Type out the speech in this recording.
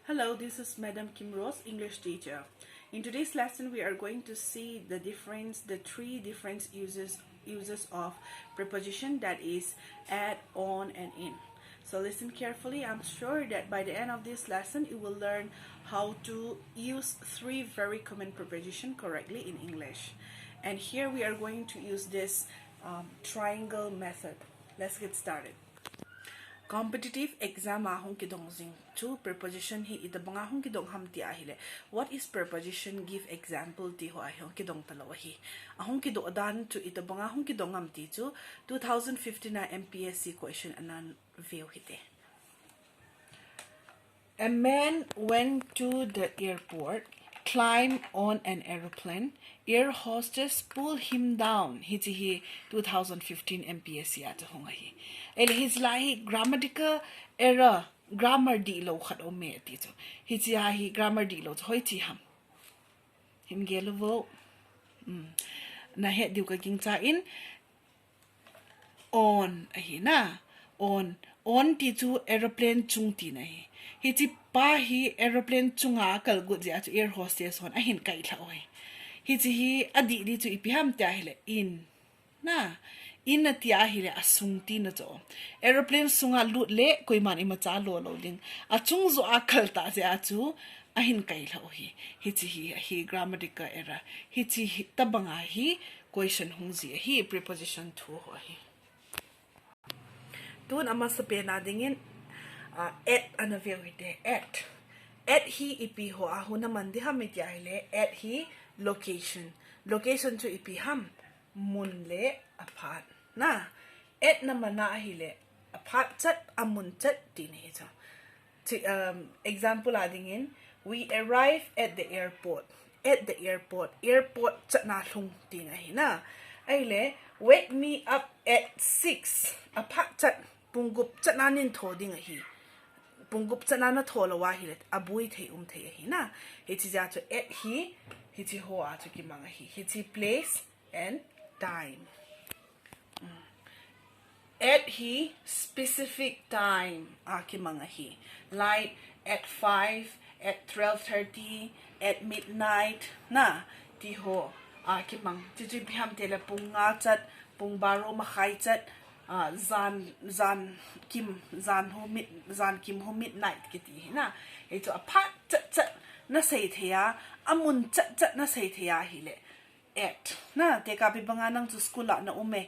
Hello, this is Madam Kimrose, English teacher. In today's lesson, we are going to see the three different uses of preposition, that is at, on, and in. So listen carefully. I'm sure that by the end of this lesson, you will learn how to use three very common preposition correctly in English. And here we are going to use this triangle method. Let's get started. Competitive exam ahong kidong zing two preposition hi ita banga hong kidong ham ti ahile. What is preposition? Give example ti ho ahong kidong talawahi. Ahong kido adan to ita banga hong kidong ham ti tu 2015 na MPSC question anan view hite. A man went to the airport, climbed on an aeroplane. Air hostess pulled him down. Hiche 2015 MPSC at hong hi. El his lahi grammatical error. Grammar di lo khat o me tito. Hiche hi grammar di lo hoi ti ham. Him gelo vo. Na het diu ka king cha in on ahi na on ti chu aeroplane chung ti na hi. Hichi pa hi aeroplane chunga kal gut ja chu air hostess hon ahin kai thlawai. Hichi hi adi di chu ipiham ta hile in na in na tia hile asung ti na cho aeroplane sunga lut le koiman ima cha lo lo ding achung zo akal ta ja chu ahin kai thlaw hi. Hichi hi grammatical error. Hichi tabanga hi question hungji hi preposition thu ho hi. Tun ama sa Penna dingin at ana verite at hi ipi ho ahu naman di ham itiahile at hi location to ipi ham munle apart na at naman na ahile apart chat amun chat dinito. Example adingin, we arrive at the airport chat na thung dinahina aile wake me up at 6 apart chat pungup chat na nin thoding hi pungup chat na thola wa hi abui thei thei hi na hichi ja to at hi hichi ho a to ki manga hi hichi place and time. At hi specific time a ki manga hi like at 5 at 12:30 at midnight na ti ho a ki mang ti ti pham tele pung nga chat pung baro makhai chat zan kim ho midnight kiti na ito apart chat na sei thea amun chat na sei thea hile at na te ka bi banga nang chu school na ume